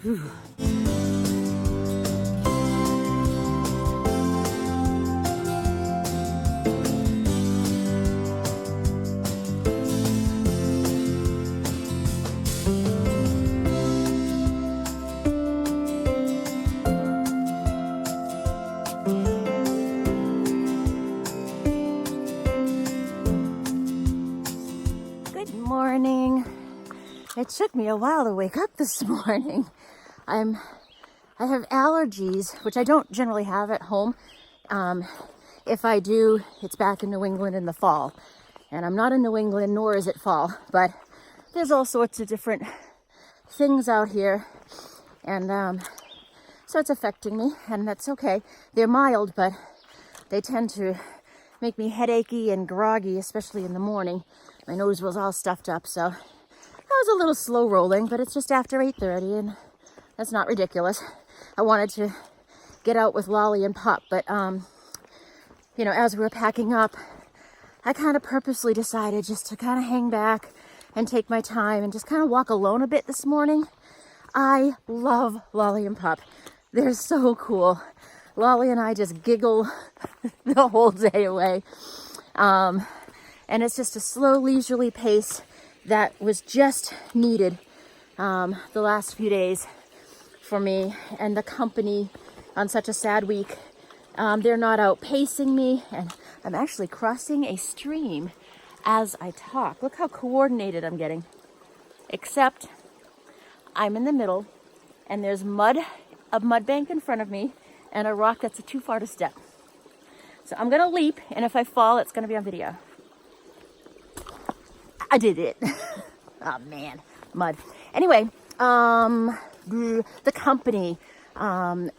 Whew. Good morning. It took me a while to wake up this morning. I have allergies, which I don't generally have at home. If I do, it's back in New England in the fall. And I'm not in New England, nor is it fall. But there's all sorts of different things out here. And so it's affecting me, and that's okay. They're mild, but they tend to make me headachy and groggy, especially in the morning. My nose was all stuffed up, so I was a little slow rolling, but it's just after 8:30, and that's not ridiculous. I wanted to get out with Lolly and Pup, but you know, as we were packing up, I kind of purposely decided just to kind of hang back and take my time and just kind of walk alone a bit this morning. I love Lolly and Pup. They're so cool. Lolly and I just giggle the whole day away. And it's just a slow, leisurely pace that was just needed the last few days for me and the company on such a sad week. They're not out pacing me, and I'm actually crossing a stream as I talk. Look how coordinated I'm getting. Except I'm in the middle, and there's a mud bank in front of me, and a rock that's too far to step. So I'm gonna leap, and if I fall, it's gonna be on video. I did it. Oh man, mud. Anyway, the company,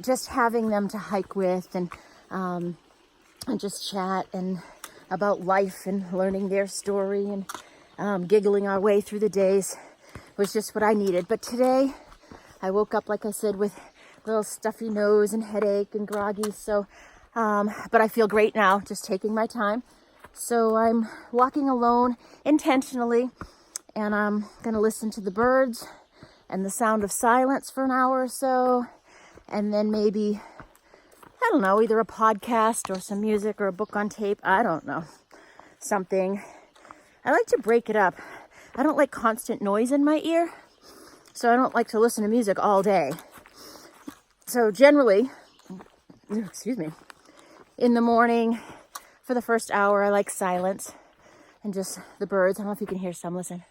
just having them to hike with and just chat and about life and learning their story and giggling our way through the days was just what I needed. But today I woke up, like I said, with a little stuffy nose and headache and groggy. So, but I feel great now, just taking my time. So I'm walking alone intentionally, and I'm going to listen to the birds and the sound of silence for an hour or so. And then maybe, I don't know, either a podcast or some music or a book on tape. I don't know, something. I like to break it up. I don't like constant noise in my ear, so I don't like to listen to music all day. So generally, excuse me, in the morning, for the first hour, I like silence and just the birds. I don't know if you can hear some. Listen.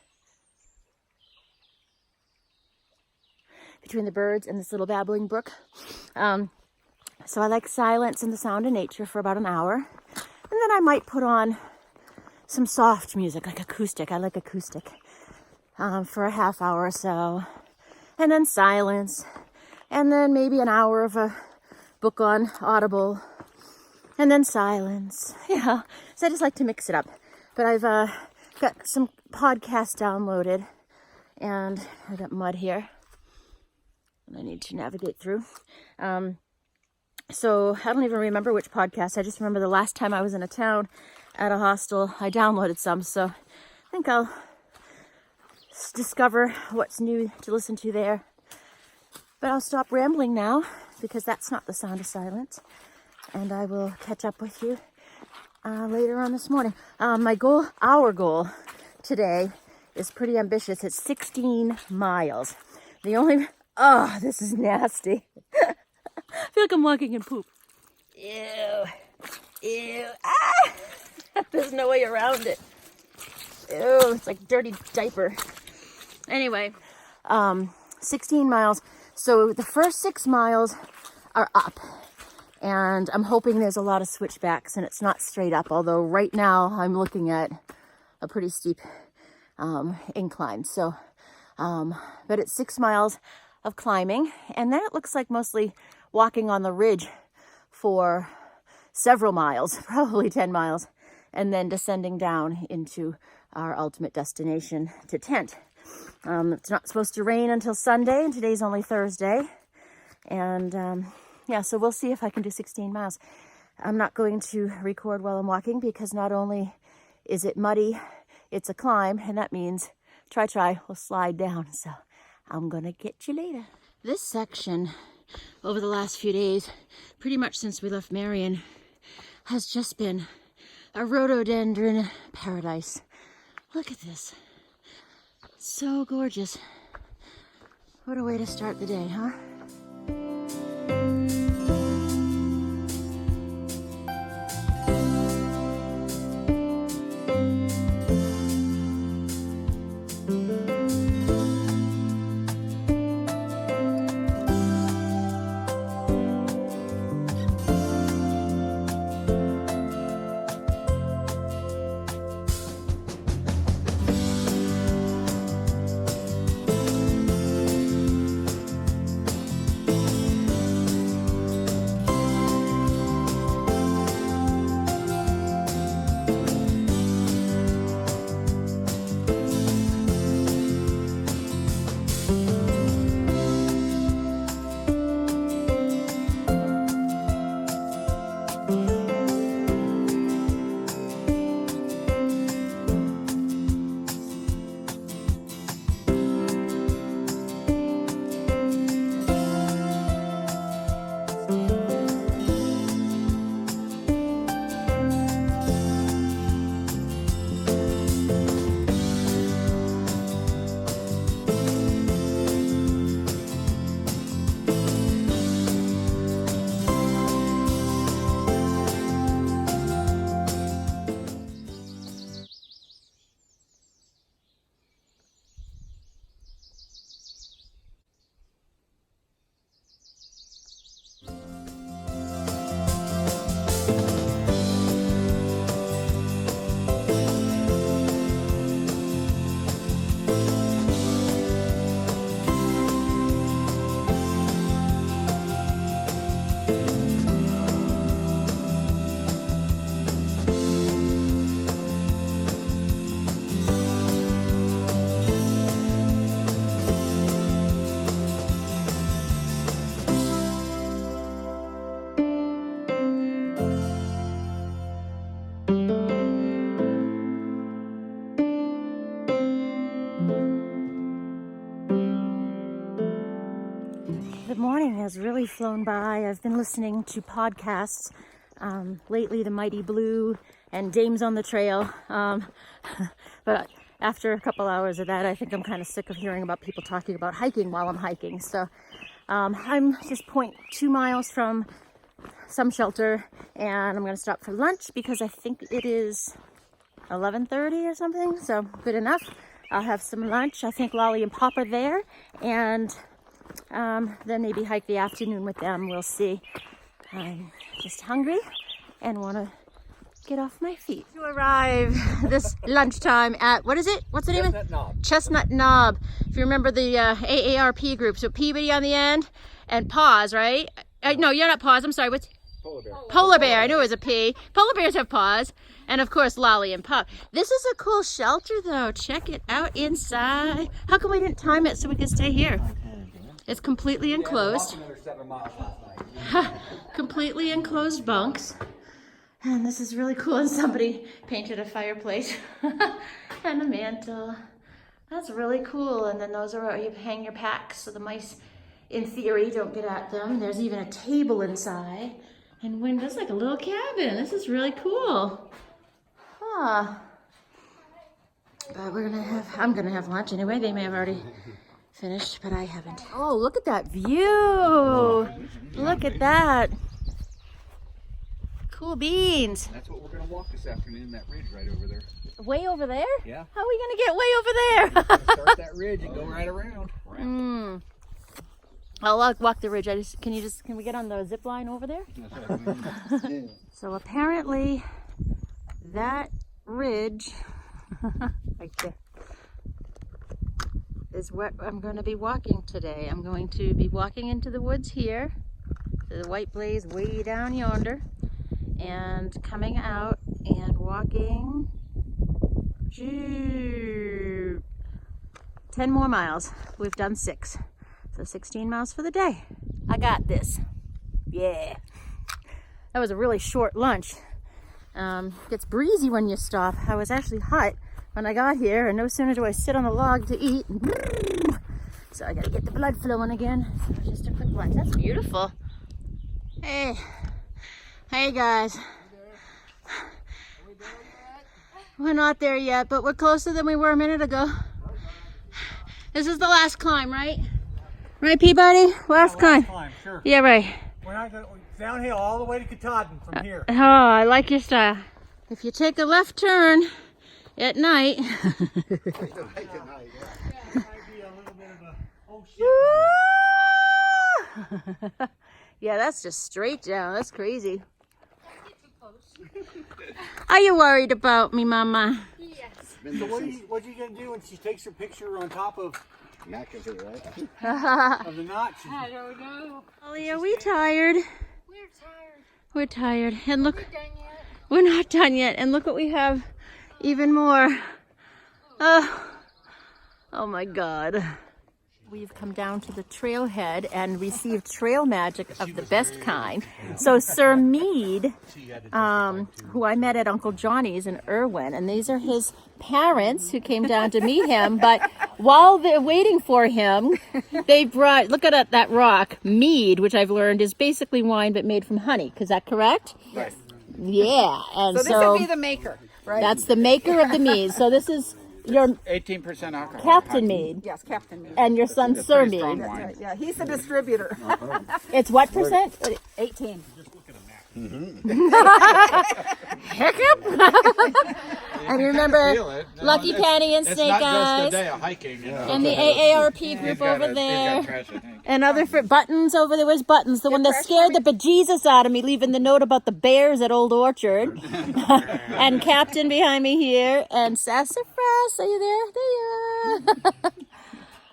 Between the birds and this little babbling brook. So I like silence and the sound of nature for about an hour. And then I might put on some soft music, like acoustic. I like acoustic for a half hour or so. And then silence. And then maybe an hour of a book on Audible. And then silence. Yeah. So I just like to mix it up. But I've got some podcasts downloaded. And I got mud here. And I need to navigate through. So I don't even remember which podcast. I just remember the last time I was in a town at a hostel, I downloaded some. So I think I'll discover what's new to listen to there. But I'll stop rambling now, because that's not the sound of silence. And I will catch up with you later on this morning. Our goal today is pretty ambitious. It's 16 miles. Oh, this is nasty. I feel like I'm walking in poop. Ew. Ah! There's no way around it. Ew, it's like dirty diaper. Anyway, 16 miles. So the first 6 miles are up. And I'm hoping there's a lot of switchbacks and it's not straight up. Although right now I'm looking at a pretty steep incline. So, but it's 6 miles of climbing. And then it looks like mostly walking on the ridge for several miles, probably 10 miles. And then descending down into our ultimate destination to tent. It's not supposed to rain until Sunday, and today's only Thursday. And yeah, so we'll see if I can do 16 miles. I'm not going to record while I'm walking because not only is it muddy, it's a climb, and that means try will slide down. So I'm gonna get you later. This section over the last few days, pretty much since we left Marion, has just been a rhododendron paradise. Look at this. So gorgeous. What a way to start the day, huh? The morning has really flown by. I've been listening to podcasts, lately The Mighty Blue and Dames on the Trail, but after a couple hours of that, I think I'm kind of sick of hearing about people talking about hiking while I'm hiking. So I'm just 0.2 miles from some shelter, and I'm going to stop for lunch because I think it is 11:30 or something, so good enough. I'll have some lunch. I think Lolly and Pop are there, and then maybe hike the afternoon with them. We'll see. I'm just hungry and want to get off my feet. To arrive this lunchtime at, what is it? What's the name of it? Chestnut Knob. If you remember the AARP group, so Peabody on the end and Paws, right? No, you're not Paws. I'm sorry. What's Polar Bear? Polar Bear. I knew it was a P. Polar bears have paws. And of course, Lolly and Pup. This is a cool shelter, though. Check it out inside. How come we didn't time it so we could stay here? It's completely enclosed. Completely enclosed bunks. And this is really cool. And somebody painted a fireplace and a mantle. That's really cool. And then those are where you hang your packs so the mice, in theory, don't get at them. There's even a table inside. And windows, like a little cabin. This is really cool. Huh. But I'm gonna have lunch anyway. They may have already finished, but I haven't. Oh, look at that view. Look at that. Cool beans. That's what we're going to walk this afternoon, that ridge right over there. Way over there? Yeah. How are we going to get way over there? Start that ridge and go right around. I'll walk the ridge. Can we get on the zip line over there? So apparently that ridge right there is what I'm going to be walking today. I'm going to be walking into the woods here, to the white blaze way down yonder, and coming out and walking 10 more miles. We've done 6. So 16 miles for the day. I got this. Yeah. That was a really short lunch. Gets breezy when you stop. I was actually hot when I got here, and no sooner do I sit on the log to eat, So I gotta get the blood flowing again. So just a quick lunch. That's beautiful. Hey. Hey guys. We're not there yet, but we're closer than we were a minute ago. This is the last climb, right? Right, Peabody? Last climb. Sure. Yeah, right. We're not going downhill all the way to Katahdin from here. Oh, I like your style. If you take a left turn at night. Yeah, that's just straight down. That's crazy. Are you worried about me, Mama? Yes. So what are you going to do when she takes her picture on top of of the notch? I don't know. Ollie, are we tired? We're tired. We're tired. And look, Done yet? we're not done yet. And look what we have, even more. Oh my God. We've come down to the trailhead and received trail magic of the best kind. So Sir Mead, who I met at Uncle Johnny's in Irwin, and these are his parents who came down to meet him. But while they're waiting for him, they brought, look at that rock, mead, which I've learned is basically wine but made from honey. Is that correct? Yes. Yeah. And So this would be the maker, right? that's the maker of the mead. So this is your 18% alcohol. Captain Mead. Yes, Captain Mead. And your son, Sir pretty strong Mead. wine. Right, yeah, he's the distributor. It's what percent? 18. Hiccup. And you remember Feel it. No, Lucky Penny and It's Snake not just Eyes a day of hiking. You know. and the AARP He's group got over he's there. got trash, I think. And other Buttons over there. Where's Buttons? The one that scared the bejesus out of me, leaving the note about the bears at Old Orchard. And Captain behind me here. And Sassafras, are you there? There you are.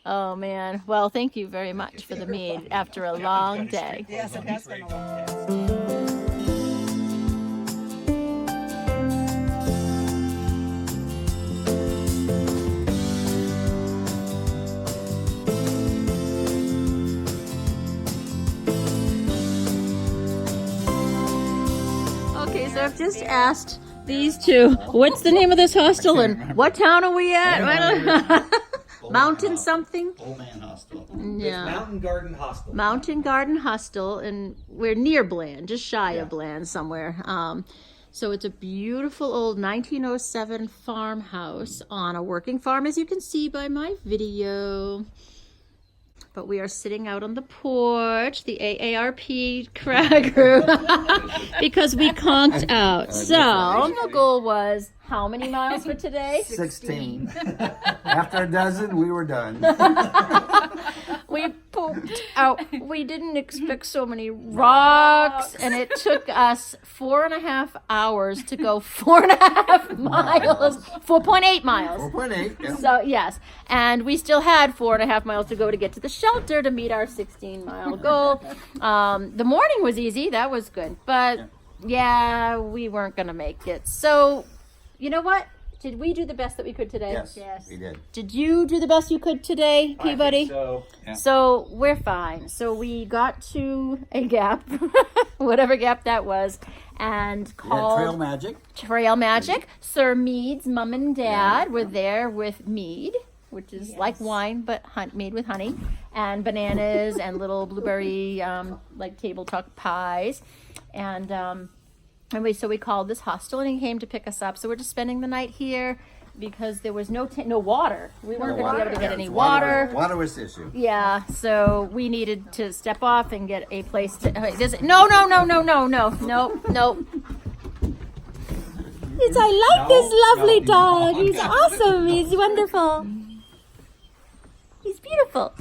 Oh, man. Well, thank you very much for the mead after a long day. Yes, it has been a long day. Okay, so I've just asked these two, what's the name of this hostel and what town are we at? Mountain something? Old Man Hostel. Yeah. Mountain Garden Hostel. Mountain Garden Hostel, and we're near Bland, just shy of Bland somewhere. So it's a beautiful old 1907 farmhouse on a working farm, as you can see by my video. But we are sitting out on the porch, the AARP crew, because we conked out. So, the original goal was how many miles for today? 16. After a dozen, we were done. We pooped out. We didn't expect so many rocks, and it took us 4.5 hours to go 4.5 miles, 4.8 miles. 4.8. Yeah. So yes, and we still had 4.5 miles to go to get to the shelter to meet our 16-mile goal. The morning was easy, that was good, but yeah, we weren't gonna make it. So, you know what? Did we do the best that we could today? Yes, we did. Did you do the best you could today, Peabody? So, So we're fine. So we got to a gap, whatever gap that was, and Yeah, called Trail Magic. Trail Magic. Sir Mead's mom and dad were there with mead, which is like wine but made with honey, and bananas and little blueberry like tabletop pies, and so we called this hostel, and he came to pick us up. So we're just spending the night here because there was no water. We weren't going to be able to get any water. Water was the issue. Yeah, so we needed to step off and get a place to. No. Yes, I like this lovely dog. He's awesome. He's wonderful. He's beautiful.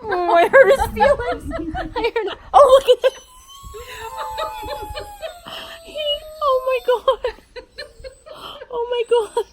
Oh, I hurt his feelings. Oh, look at that. Oh my god. Oh my god.